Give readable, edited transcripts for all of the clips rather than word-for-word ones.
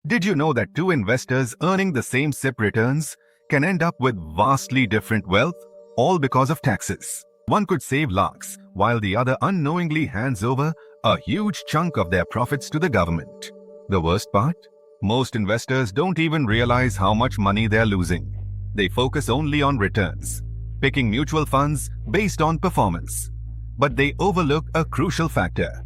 Did you know that two investors earning the same SIP returns can end up with vastly different wealth, all because of taxes? One could save lakhs, while the other unknowingly hands over a huge chunk of their profits to the government. The worst part? Most investors don't even realize how much money they're losing. They focus only on returns, picking mutual funds based on performance. But they overlook a crucial factor: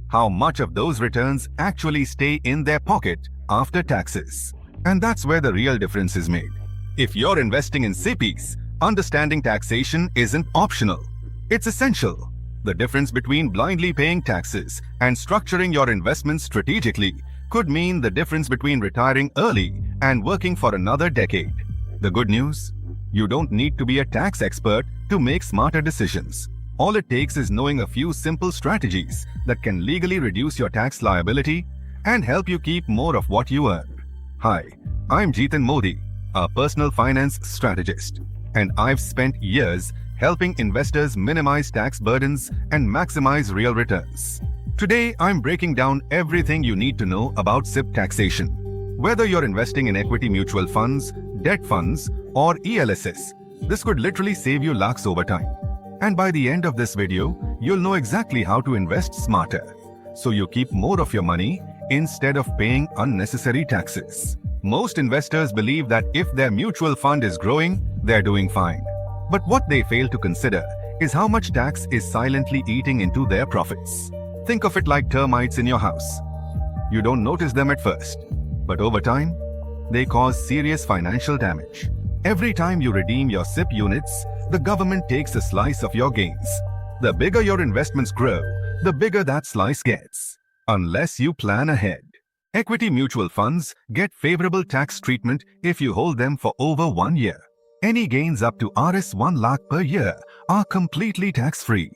how much of those returns actually stay in their pocket after taxes. And that's where the real difference is made. If you're investing in SIPs, understanding taxation isn't optional. It's essential. The difference between blindly paying taxes and structuring your investments strategically could mean the difference between retiring early and working for another decade. The good news? You don't need to be a tax expert to make smarter decisions. All it takes is knowing a few simple strategies that can legally reduce your tax liability and help you keep more of what you earn. Hi, I'm Jitan Modi, a personal finance strategist, and I've spent years helping investors minimize tax burdens and maximize real returns. Today, I'm breaking down everything you need to know about SIP taxation. Whether you're investing in equity mutual funds, debt funds, or ELSS, this could literally save you lakhs over time. And by the end of this video, you'll know exactly how to invest smarter, so you keep more of your money instead of paying unnecessary taxes. Most investors believe that if their mutual fund is growing, they're doing fine. But what they fail to consider is how much tax is silently eating into their profits. Think of it like termites in your house. You don't notice them at first, but over time, they cause serious financial damage. Every time you redeem your SIP units, the government takes a slice of your gains. The bigger your investments grow, the bigger that slice gets, unless you plan ahead. Equity mutual funds get favorable tax treatment if you hold them for over 1 year. Any gains up to Rs 1 lakh per year are completely tax-free.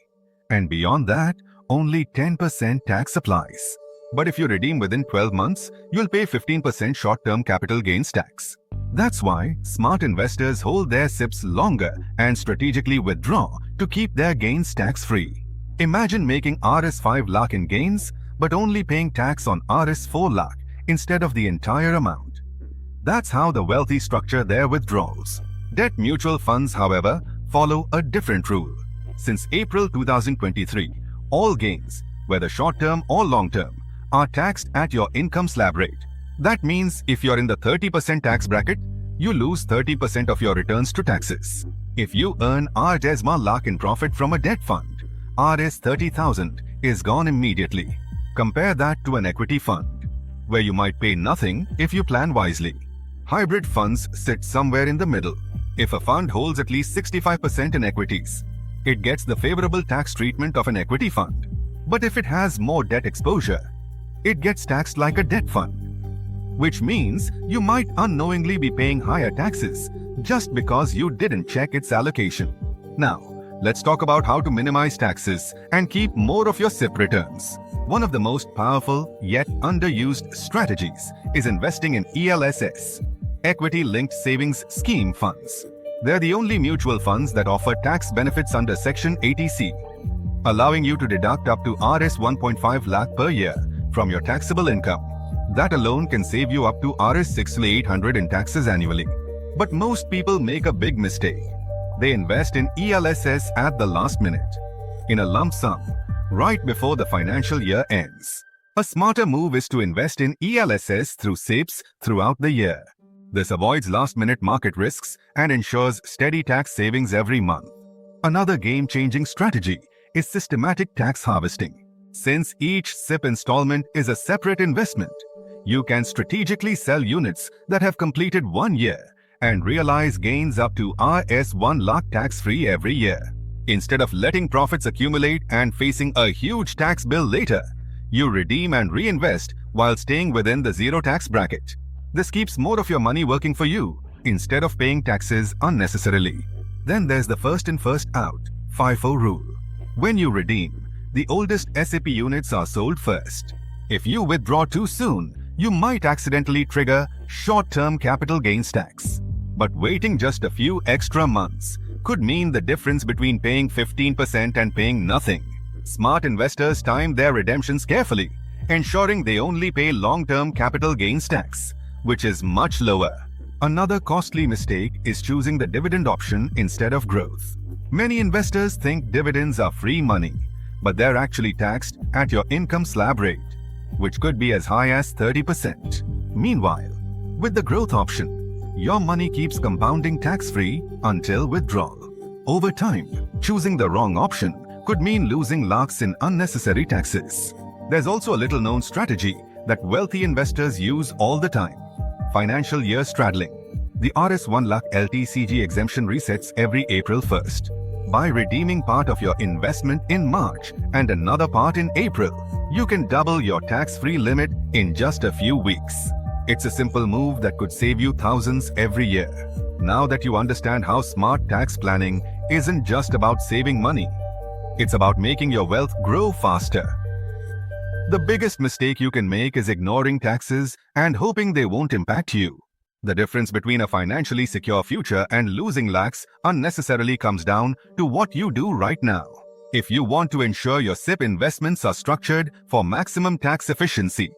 And beyond that, only 10% tax applies. But if you redeem within 12 months, you'll pay 15% short-term capital gains tax. That's why smart investors hold their SIPs longer and strategically withdraw to keep their gains tax-free. Imagine making Rs 5 lakh in gains, but only paying tax on Rs 4 lakh instead of the entire amount. That's how the wealthy structure their withdrawals. Debt mutual funds, however, follow a different rule. Since April 2023, all gains, whether short-term or long-term, are taxed at your income slab rate. That means if you're in the 30% tax bracket, you lose 30% of your returns to taxes. If you earn Rs 1 lakh in profit from a debt fund, Rs 30,000 is gone immediately. Compare that to an equity fund, where you might pay nothing if you plan wisely. Hybrid funds sit somewhere in the middle. If a fund holds at least 65% in equities, it gets the favorable tax treatment of an equity fund. But if it has more debt exposure, it gets taxed like a debt fund, which means you might unknowingly be paying higher taxes just because you didn't check its allocation. Now, let's talk about how to minimize taxes and keep more of your SIP returns. One of the most powerful yet underused strategies is investing in ELSS, Equity-Linked Savings Scheme funds. They're the only mutual funds that offer tax benefits under Section 80C, allowing you to deduct up to Rs 1.5 lakh per year from your taxable income. That alone can save you up to Rs 6,800 in taxes annually. But most people make a big mistake. They invest in ELSS at the last minute, in a lump sum, right before the financial year ends. A smarter move is to invest in ELSS through SIPs throughout the year. This avoids last-minute market risks and ensures steady tax savings every month. Another game-changing strategy is systematic tax harvesting. Since each SIP installment is a separate investment, you can strategically sell units that have completed 1 year and realize gains up to Rs 1 lakh tax-free every year. Instead of letting profits accumulate and facing a huge tax bill later, you redeem and reinvest while staying within the zero tax bracket. This keeps more of your money working for you instead of paying taxes unnecessarily. Then there's the first in first out, FIFO rule. When you redeem, the oldest SIP units are sold first. If you withdraw too soon, you might accidentally trigger short-term capital gains tax. But waiting just a few extra months could mean the difference between paying 15% and paying nothing. Smart investors time their redemptions carefully ensuring they only pay long-term capital gains tax, which is much lower. Another costly mistake is choosing the dividend option instead of growth. Many investors think dividends are free money, but they're actually taxed at your income slab rate, which could be as high as 30%. Meanwhile, with the growth option, your money keeps compounding tax-free until withdrawal. Over time, choosing the wrong option could mean losing lakhs in unnecessary taxes. There's also a little-known strategy that wealthy investors use all the time: financial year straddling. The Rs 1 lakh LTCG exemption resets every April 1st. By redeeming part of your investment in March and another part in April, you can double your tax-free limit in just a few weeks. It's a simple move that could save you thousands every year. Now that you understand how smart tax planning isn't just about saving money, it's about making your wealth grow faster. The biggest mistake you can make is ignoring taxes and hoping they won't impact you. The difference between a financially secure future and losing lakhs unnecessarily comes down to what you do right now. If you want to ensure your SIP investments are structured for maximum tax efficiency,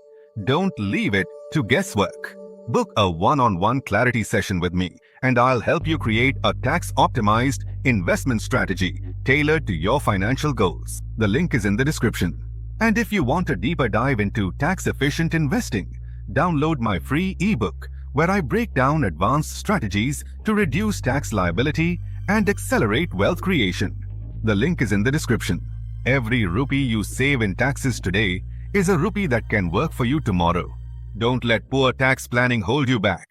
don't leave it to guesswork. Book a one-on-one clarity session with me, and I'll help you create a tax-optimized investment strategy tailored to your financial goals. The link is in the description. And if you want a deeper dive into tax-efficient investing, download my free ebook where I break down advanced strategies to reduce tax liability and accelerate wealth creation. The link is in the description. Every rupee you save in taxes today is a rupee that can work for you tomorrow. Don't let poor tax planning hold you back.